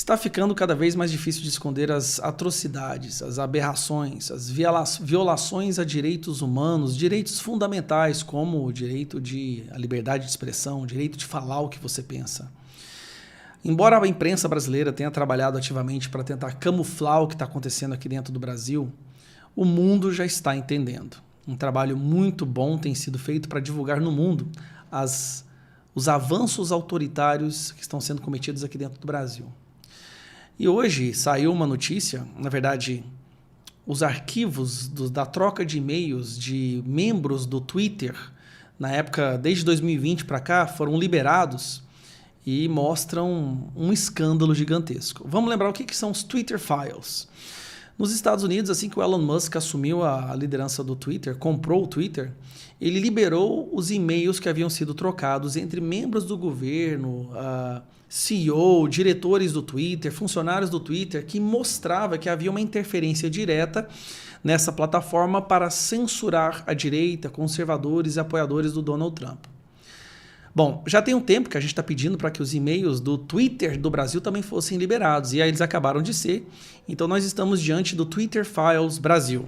Está ficando cada vez mais difícil de esconder as atrocidades, as aberrações, as violações a direitos humanos, direitos fundamentais como o direito à liberdade de expressão, o direito de falar o que você pensa. Embora a imprensa brasileira tenha trabalhado ativamente para tentar camuflar o que está acontecendo aqui dentro do Brasil, o mundo já está entendendo. Um trabalho muito bom tem sido feito para divulgar no mundo os avanços autoritários que estão sendo cometidos aqui dentro do Brasil. E hoje saiu uma notícia, na verdade, os arquivos da troca de e-mails de membros do Twitter, na época, desde 2020 para cá, foram liberados e mostram um escândalo gigantesco. Vamos lembrar o que são os Twitter Files. Nos Estados Unidos, assim que o Elon Musk assumiu a liderança do Twitter, comprou o Twitter, ele liberou os e-mails que haviam sido trocados entre membros do governo, CEO, diretores do Twitter, funcionários do Twitter, que mostrava que havia uma interferência direta nessa plataforma para censurar a direita, conservadores e apoiadores do Donald Trump. Bom, já tem um tempo que a gente está pedindo para que os e-mails do Twitter do Brasil também fossem liberados, e aí eles acabaram de ser. Então nós estamos diante do Twitter Files Brasil.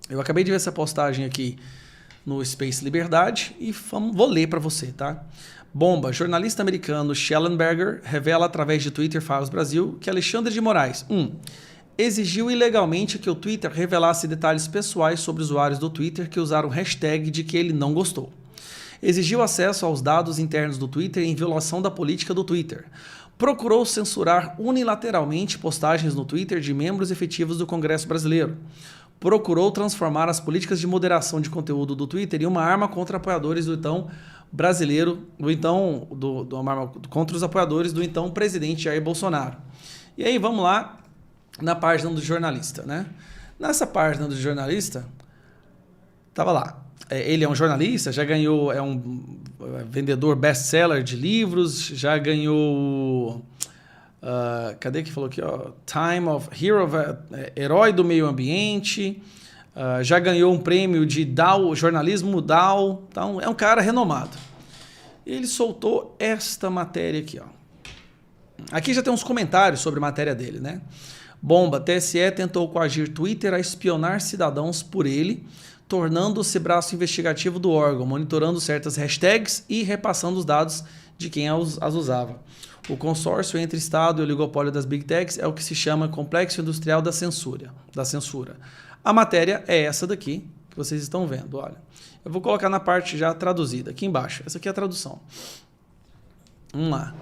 Eu acabei de ver essa postagem aqui no Space Liberdade e vou ler para você, tá? Bomba. Jornalista americano Schellenberger revela através de Twitter Files Brasil que Alexandre de Moraes exigiu ilegalmente que o Twitter revelasse detalhes pessoais sobre usuários do Twitter que usaram hashtag de que ele não gostou. Exigiu acesso aos dados internos do Twitter em violação da política do Twitter. Procurou censurar unilateralmente postagens no Twitter de membros efetivos do Congresso Brasileiro. Procurou transformar as políticas de moderação de conteúdo do Twitter em uma arma contra apoiadores do então brasileiro, contra os apoiadores do então presidente Jair Bolsonaro. E aí vamos lá na página do jornalista, né? Nessa página do jornalista, tava lá. Ele é um jornalista, já ganhou, é um vendedor best-seller de livros, já ganhou, cadê que falou aqui, ó, Time of Hero, herói do meio ambiente, já ganhou um prêmio de Dow, jornalismo Dow, então é um cara renomado. Ele soltou esta matéria aqui, ó. Aqui já tem uns comentários sobre a matéria dele, né? Bomba, TSE tentou coagir Twitter a espionar cidadãos por ele, tornando-se braço investigativo do órgão, monitorando certas hashtags e repassando os dados de quem as usava. O consórcio entre Estado e o oligopólio das Big Techs é o que se chama Complexo Industrial da Censura. A matéria é essa daqui, que vocês estão vendo. Olha, eu vou colocar na parte já traduzida, aqui embaixo. Essa aqui é a tradução. Vamos lá.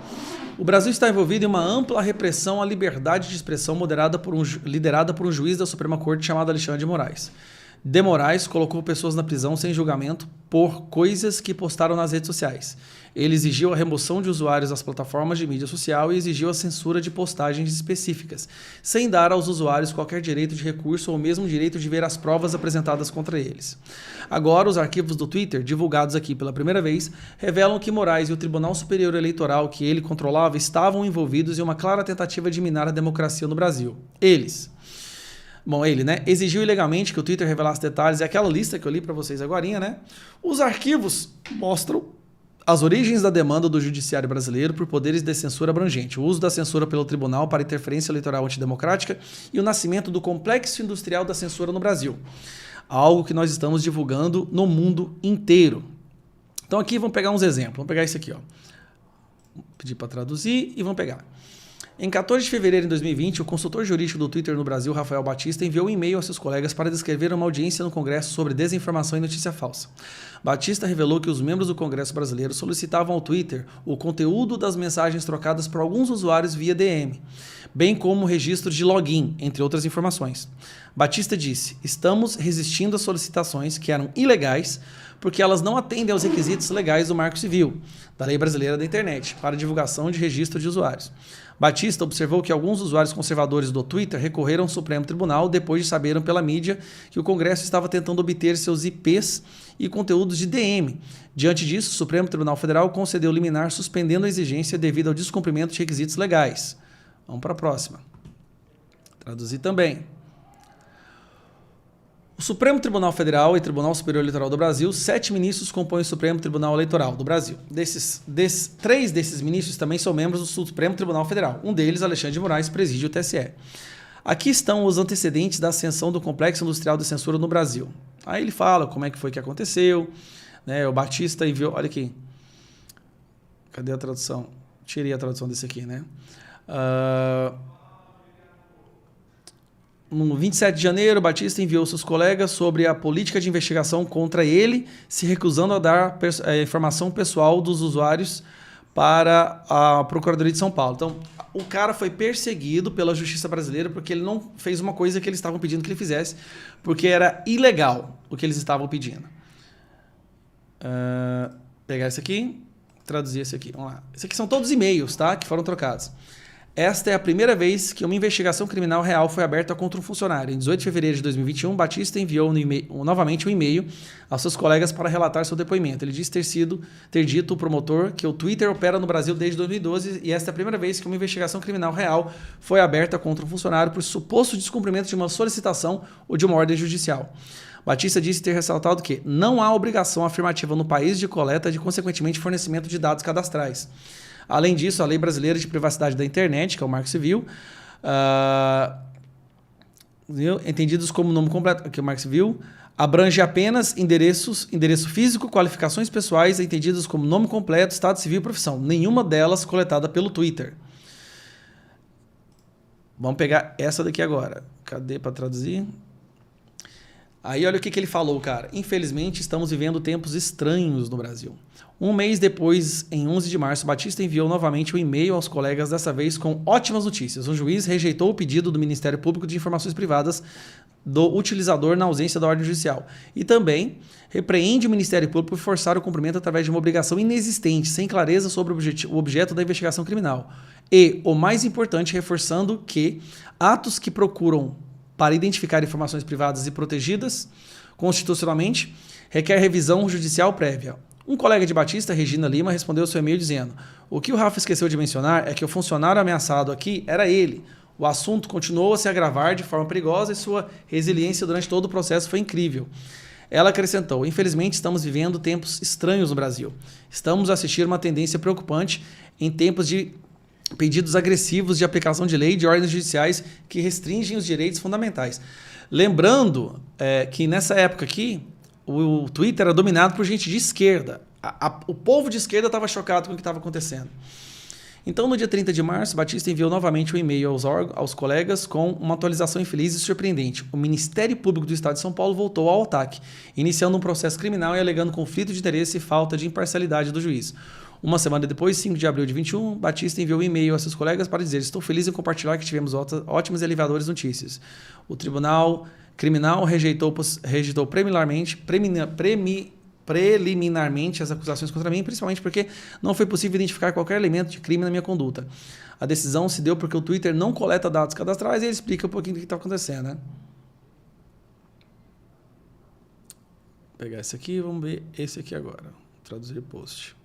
O Brasil está envolvido em uma ampla repressão à liberdade de expressão liderada por um juiz da Suprema Corte chamado Alexandre de Moraes. De Moraes colocou pessoas na prisão sem julgamento por coisas que postaram nas redes sociais. Ele exigiu a remoção de usuários das plataformas de mídia social e exigiu a censura de postagens específicas, sem dar aos usuários qualquer direito de recurso ou mesmo direito de ver as provas apresentadas contra eles. Agora, os arquivos do Twitter, divulgados aqui pela primeira vez, revelam que Moraes e o Tribunal Superior Eleitoral que ele controlava estavam envolvidos em uma clara tentativa de minar a democracia no Brasil. Ele, né, exigiu ilegalmente que o Twitter revelasse detalhes, é aquela lista que eu li para vocês agorinha, né? Os arquivos mostram as origens da demanda do judiciário brasileiro por poderes de censura abrangente, o uso da censura pelo tribunal para interferência eleitoral antidemocrática e o nascimento do complexo industrial da censura no Brasil. Algo que nós estamos divulgando no mundo inteiro. Então aqui vamos pegar uns exemplos, vamos pegar isso aqui, ó. Vou pedir para traduzir e vamos pegar. Em 14 de fevereiro de 2020, o consultor jurídico do Twitter no Brasil, Rafael Batista, enviou um e-mail aos seus colegas para descrever uma audiência no Congresso sobre desinformação e notícia falsa. Batista revelou que os membros do Congresso brasileiro solicitavam ao Twitter o conteúdo das mensagens trocadas por alguns usuários via DM, bem como registro de login, entre outras informações. Batista disse: "Estamos resistindo às solicitações que eram ilegais porque elas não atendem aos requisitos legais do Marco Civil, da Lei Brasileira da Internet, para divulgação de registro de usuários." Batista observou que alguns usuários conservadores do Twitter recorreram ao Supremo Tribunal depois de saberem pela mídia que o Congresso estava tentando obter seus IPs e conteúdos de DM. Diante disso, o Supremo Tribunal Federal concedeu liminar suspendendo a exigência devido ao descumprimento de requisitos legais. Vamos para a próxima. Traduzir também. O Supremo Tribunal Federal e Tribunal Superior Eleitoral do Brasil, 7 ministros compõem o Supremo Tribunal Eleitoral do Brasil. 3 desses ministros também são membros do Supremo Tribunal Federal. Um deles, Alexandre de Moraes, preside o TSE. Aqui estão os antecedentes da ascensão do complexo industrial de censura no Brasil. Aí ele fala como é que foi que aconteceu, né? O Batista enviou... Olha aqui. Cadê a tradução? Tirei a tradução desse aqui, né? No 27 de janeiro, Batista enviou seus colegas sobre a política de investigação contra ele, se recusando a dar informação pessoal dos usuários para a Procuradoria de São Paulo. Então, o cara foi perseguido pela Justiça Brasileira porque ele não fez uma coisa que eles estavam pedindo que ele fizesse, porque era ilegal o que eles estavam pedindo. Pegar esse aqui, traduzir esse aqui. Vamos lá. Esses aqui são todos e-mails, tá? Que foram trocados. Esta é a primeira vez que uma investigação criminal real foi aberta contra um funcionário. Em 18 de fevereiro de 2021, Batista enviou novamente um e-mail aos seus colegas para relatar seu depoimento. Ele disse ter dito ao promotor que o Twitter opera no Brasil desde 2012 e esta é a primeira vez que uma investigação criminal real foi aberta contra um funcionário por suposto descumprimento de uma solicitação ou de uma ordem judicial. Batista disse ter ressaltado que não há obrigação afirmativa no país de coleta e, consequentemente, fornecimento de dados cadastrais. Além disso, a Lei Brasileira de Privacidade da Internet, que é o Marco Civil, entendidos como nome completo, que é o Marco Civil, abrange apenas endereço físico, qualificações pessoais, entendidos como nome completo, estado civil e profissão. Nenhuma delas coletada pelo Twitter. Vamos pegar essa daqui agora. Cadê para traduzir? Aí olha o que ele falou, cara. Infelizmente, estamos vivendo tempos estranhos no Brasil. Um mês depois, em 11 de março, Batista enviou novamente um e-mail aos colegas, dessa vez com ótimas notícias. Um juiz rejeitou o pedido do Ministério Público de informações privadas do utilizador na ausência da ordem judicial. E também repreende o Ministério Público por forçar o cumprimento através de uma obrigação inexistente, sem clareza sobre o objeto da investigação criminal. E, o mais importante, reforçando que atos que procuram para identificar informações privadas e protegidas constitucionalmente requer revisão judicial prévia. Um colega de Batista, Regina Lima, respondeu seu e-mail dizendo: o que o Rafa esqueceu de mencionar é que o funcionário ameaçado aqui era ele. O assunto continuou a se agravar de forma perigosa e sua resiliência durante todo o processo foi incrível. Ela acrescentou: infelizmente estamos vivendo tempos estranhos no Brasil. Estamos a assistir uma tendência preocupante em tempos de pedidos agressivos de aplicação de lei e de ordens judiciais que restringem os direitos fundamentais. Lembrando que nessa época aqui, o Twitter era dominado por gente de esquerda. O povo de esquerda estava chocado com o que estava acontecendo. Então, no dia 30 de março, Batista enviou novamente um e-mail aos colegas com uma atualização infeliz e surpreendente. O Ministério Público do Estado de São Paulo voltou ao ataque, iniciando um processo criminal e alegando conflito de interesse e falta de imparcialidade do juiz. Uma semana depois, 5 de abril de 21, Batista enviou um e-mail a seus colegas para dizer: estou feliz em compartilhar que tivemos ótimas e aliviadoras notícias. O Tribunal Criminal rejeitou preliminarmente as acusações contra mim, principalmente porque não foi possível identificar qualquer elemento de crime na minha conduta. A decisão se deu porque o Twitter não coleta dados cadastrais e ele explica um pouquinho do que está acontecendo, né? Vou pegar esse aqui, vamos ver esse aqui agora. Traduzir post.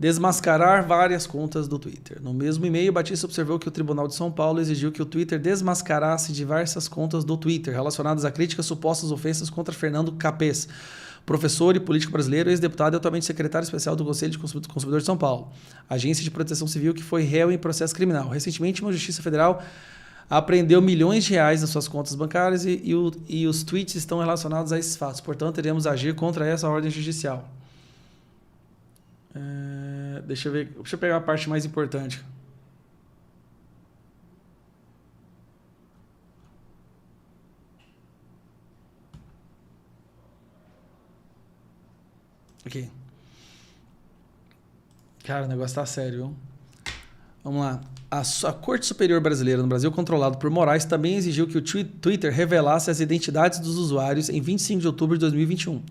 Desmascarar várias contas do Twitter. No mesmo e-mail, Batista observou que o Tribunal de São Paulo exigiu que o Twitter desmascarasse diversas contas do Twitter relacionadas a críticas supostas ofensas contra Fernando Capês, professor e político brasileiro, ex-deputado e atualmente secretário especial do Conselho de Consumidor de São Paulo, agência de proteção civil que foi réu em processo criminal. Recentemente, uma justiça federal apreendeu milhões de reais nas suas contas bancárias e os tweets estão relacionados a esses fatos. Portanto, iremos agir contra essa ordem judicial. Deixa eu pegar a parte mais importante. Aqui. Cara, o negócio tá sério, viu? Vamos lá. A Corte Superior Brasileira no Brasil, controlado por Moraes, também exigiu que o Twitter revelasse as identidades dos usuários em 25 de outubro de 2021.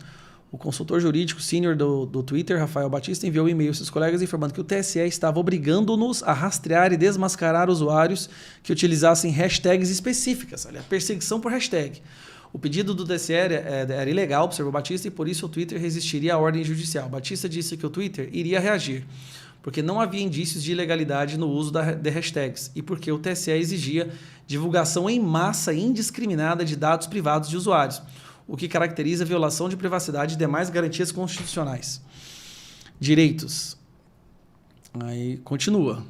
O consultor jurídico sênior do Twitter, Rafael Batista, enviou um e-mail aos seus colegas informando que o TSE estava obrigando-nos a rastrear e desmascarar usuários que utilizassem hashtags específicas. Olha, perseguição por hashtag. O pedido do TSE era ilegal, observou Batista, e por isso o Twitter resistiria à ordem judicial. Batista disse que o Twitter iria reagir. porque não havia indícios de ilegalidade no uso de hashtags e porque o TSE exigia divulgação em massa e indiscriminada de dados privados de usuários, o que caracteriza a violação de privacidade e demais garantias constitucionais. Direitos. Aí continua.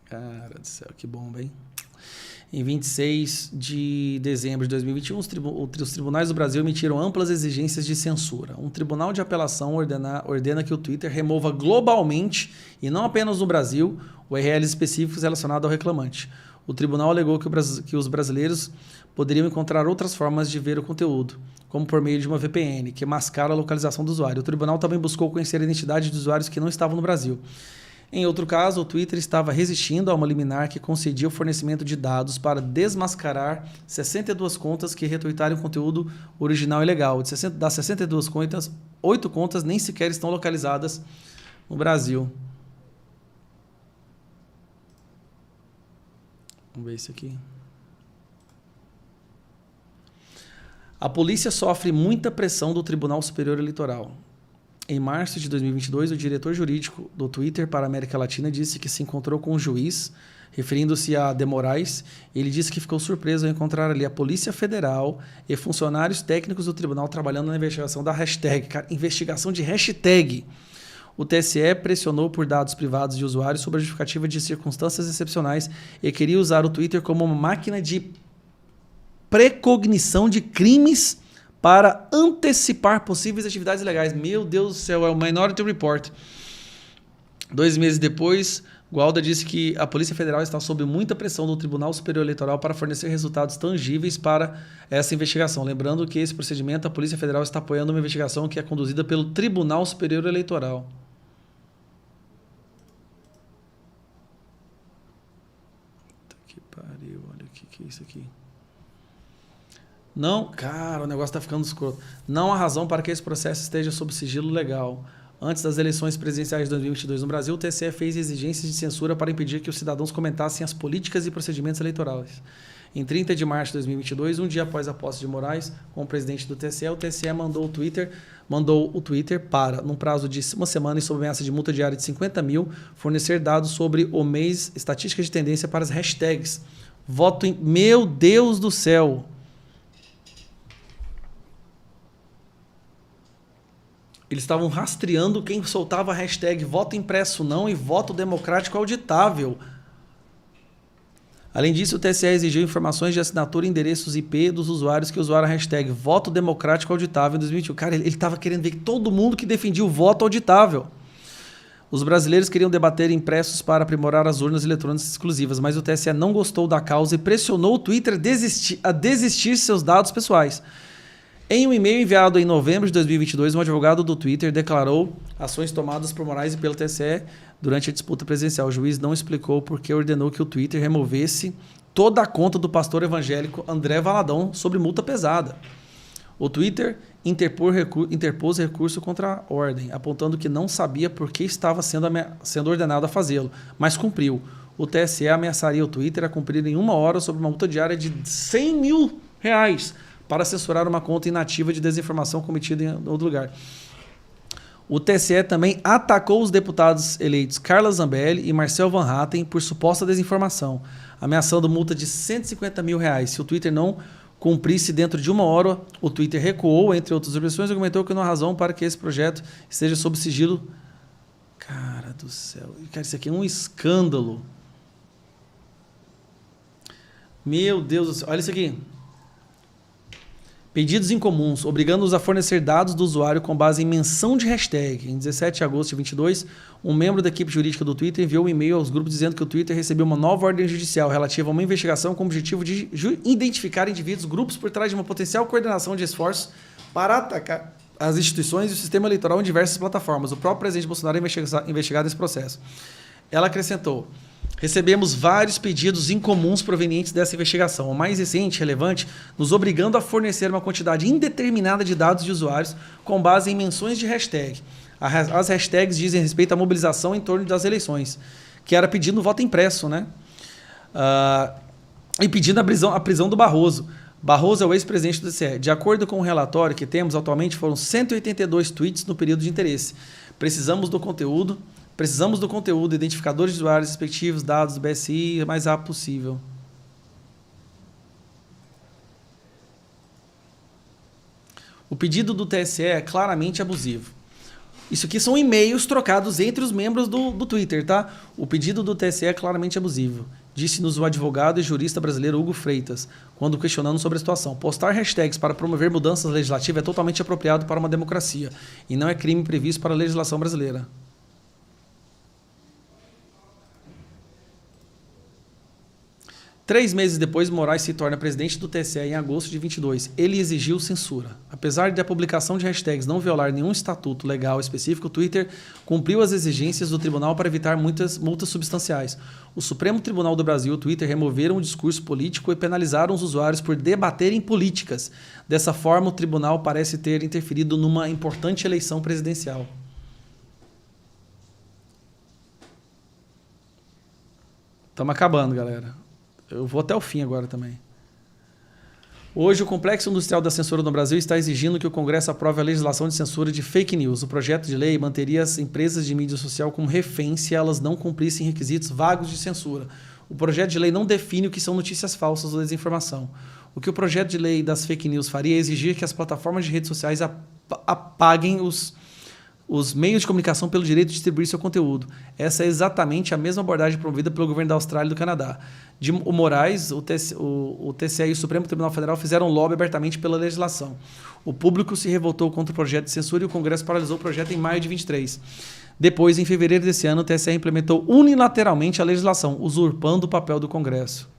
Cara do céu, que bomba, hein? Em 26 de dezembro de 2021, os tribunais do Brasil emitiram amplas exigências de censura. Um tribunal de apelação ordena que o Twitter remova globalmente, e não apenas no Brasil, URLs específicos relacionados ao reclamante. O tribunal alegou que os brasileiros poderiam encontrar outras formas de ver o conteúdo, como por meio de uma VPN, que mascara a localização do usuário. O tribunal também buscou conhecer a identidade de usuários que não estavam no Brasil. Em outro caso, o Twitter estava resistindo a uma liminar que concedia o fornecimento de dados para desmascarar 62 contas que retuitaram conteúdo original ilegal. Das 62 contas, 8 contas nem sequer estão localizadas no Brasil. Vamos ver isso aqui. A polícia sofre muita pressão do Tribunal Superior Eleitoral. Em março de 2022, o diretor jurídico do Twitter para a América Latina disse que se encontrou com um juiz, referindo-se a De Moraes. Ele disse que ficou surpreso ao encontrar ali a Polícia Federal e funcionários técnicos do tribunal trabalhando na investigação da hashtag. Cara, investigação de hashtag. O TSE pressionou por dados privados de usuários sob a justificativa de circunstâncias excepcionais e queria usar o Twitter como uma máquina de precognição de crimes para antecipar possíveis atividades ilegais. Meu Deus do céu, é o Minority Report. 2 meses depois, Gualda disse que a Polícia Federal está sob muita pressão do Tribunal Superior Eleitoral para fornecer resultados tangíveis para essa investigação. Lembrando que esse procedimento, a Polícia Federal está apoiando uma investigação que é conduzida pelo Tribunal Superior Eleitoral. Puta que pariu, olha o que é isso aqui. Não, cara, o negócio está ficando escroto. Não há razão para que esse processo esteja sob sigilo legal. Antes das eleições presidenciais de 2022 no Brasil, o TSE fez exigências de censura para impedir que os cidadãos comentassem as políticas e procedimentos eleitorais. Em 30 de março de 2022, um dia após a posse de Moraes como presidente do TSE, o TSE mandou o Twitter para, num prazo de uma semana e sob ameaça de multa diária de 50 mil, fornecer dados sobre o mês, estatísticas de tendência para as hashtags. Voto em... Meu Deus do céu! Eles estavam rastreando quem soltava a hashtag voto impresso não e voto democrático auditável. Além disso, o TSE exigiu informações de assinatura e endereços IP dos usuários que usaram a hashtag voto democrático auditável em 2021. Cara, ele estava querendo ver que todo mundo que defendia o voto auditável. Os brasileiros queriam debater impressos para aprimorar as urnas eletrônicas exclusivas, mas o TSE não gostou da causa e pressionou o Twitter a desistir seus dados pessoais. Em um e-mail enviado em novembro de 2022, um advogado do Twitter declarou ações tomadas por Moraes e pelo TSE durante a disputa presidencial. O juiz não explicou por que ordenou que o Twitter removesse toda a conta do pastor evangélico André Valadão sobre multa pesada. O Twitter interpôs recurso contra a ordem, apontando que não sabia por que estava sendo ordenado a fazê-lo, mas cumpriu. O TSE ameaçaria o Twitter a cumprir em 1 hora sobre uma multa diária de R$100 mil para censurar uma conta inativa de desinformação cometida em outro lugar. O TSE também atacou os deputados eleitos Carla Zambelli e Marcel Van Hatten por suposta desinformação, ameaçando multa de R$150 mil. Se o Twitter não cumprisse dentro de 1 hora, o Twitter recuou, entre outras objeções, e argumentou que não há razão para que esse projeto esteja sob sigilo. Cara do céu. Cara, isso aqui é um escândalo. Meu Deus do céu. Olha isso aqui. Pedidos incomuns, obrigando-os a fornecer dados do usuário com base em menção de hashtag. Em 17 de agosto de 2022, um membro da equipe jurídica do Twitter enviou um e-mail aos grupos dizendo que o Twitter recebeu uma nova ordem judicial relativa a uma investigação com o objetivo de identificar indivíduos, grupos por trás de uma potencial coordenação de esforços para atacar as instituições e o sistema eleitoral em diversas plataformas. O próprio presidente Bolsonaro é investigado nesse processo. Ela acrescentou: recebemos vários pedidos incomuns provenientes dessa investigação. O mais recente, relevante, nos obrigando a fornecer uma quantidade indeterminada de dados de usuários com base em menções de hashtag. As hashtags dizem respeito à mobilização em torno das eleições, que era pedindo voto impresso, né? E pedindo a prisão do Barroso. Barroso é o ex-presidente do TSE. De acordo com o relatório que temos atualmente, foram 182 tweets no período de interesse. Precisamos do conteúdo Precisamos do conteúdo, identificadores de usuários respectivos, dados do BSI, o mais rápido possível. O pedido do TSE é claramente abusivo. Isso aqui são e-mails trocados entre os membros do Twitter, tá? O pedido do TSE é claramente abusivo. Disse-nos o advogado e jurista brasileiro Hugo Freitas, quando questionando sobre a situação. Postar hashtags para promover mudanças legislativas é totalmente apropriado para uma democracia e não é crime previsto para a legislação brasileira. Três meses depois, Moraes se torna presidente do TSE em agosto de 22. Ele exigiu censura. Apesar de a publicação de hashtags não violar nenhum estatuto legal específico, o Twitter cumpriu as exigências do tribunal para evitar muitas multas substanciais. O Supremo Tribunal do Brasil e o Twitter removeram o discurso político e penalizaram os usuários por debaterem políticas. Dessa forma, o tribunal parece ter interferido numa importante eleição presidencial. Estamos acabando, galera. Eu vou até o fim agora também. Hoje, o Complexo Industrial da Censura no Brasil está exigindo que o Congresso aprove a legislação de censura de fake news. O projeto de lei manteria as empresas de mídia social como reféns se elas não cumprissem requisitos vagos de censura. O projeto de lei não define o que são notícias falsas ou desinformação. O que o projeto de lei das fake news faria é exigir que as plataformas de redes sociais apaguem os meios de comunicação pelo direito de distribuir seu conteúdo. Essa é exatamente a mesma abordagem promovida pelo governo da Austrália e do Canadá. O Moraes, o TSE e o Supremo Tribunal Federal fizeram lobby abertamente pela legislação. O público se revoltou contra o projeto de censura e o Congresso paralisou o projeto em maio de 23. Depois, em fevereiro desse ano, o TSE implementou unilateralmente a legislação, usurpando o papel do Congresso.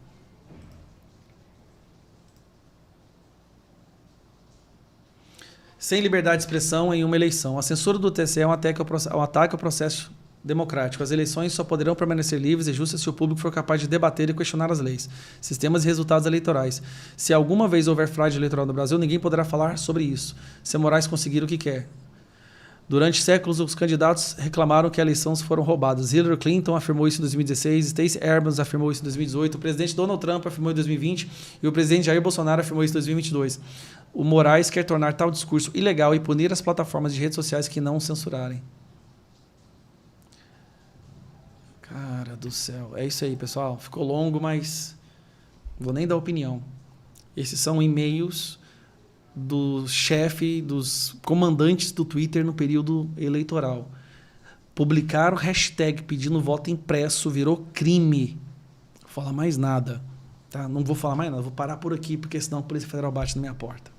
Sem liberdade de expressão em uma eleição. A censura do TSE é um ataque ao processo democrático. As eleições só poderão permanecer livres e justas se o público for capaz de debater e questionar as leis, sistemas e resultados eleitorais. Se alguma vez houver fraude eleitoral no Brasil, ninguém poderá falar sobre isso. Se Moraes conseguir o que quer. Durante séculos, os candidatos reclamaram que as eleições foram roubadas. Hillary Clinton afirmou isso em 2016, Stacey Abrams afirmou isso em 2018, o presidente Donald Trump afirmou em 2020 e o presidente Jair Bolsonaro afirmou isso em 2022. O Moraes quer tornar tal discurso ilegal e punir as plataformas de redes sociais que não censurarem. Cara do céu. É isso aí, pessoal. Ficou longo, mas não vou nem dar opinião. Esses são e-mails do chefe, dos comandantes do Twitter no período eleitoral. Publicaram hashtag pedindo voto impresso, virou crime. Não vou falar mais nada. Tá? Não vou falar mais nada, vou parar por aqui, porque senão a Polícia Federal bate na minha porta.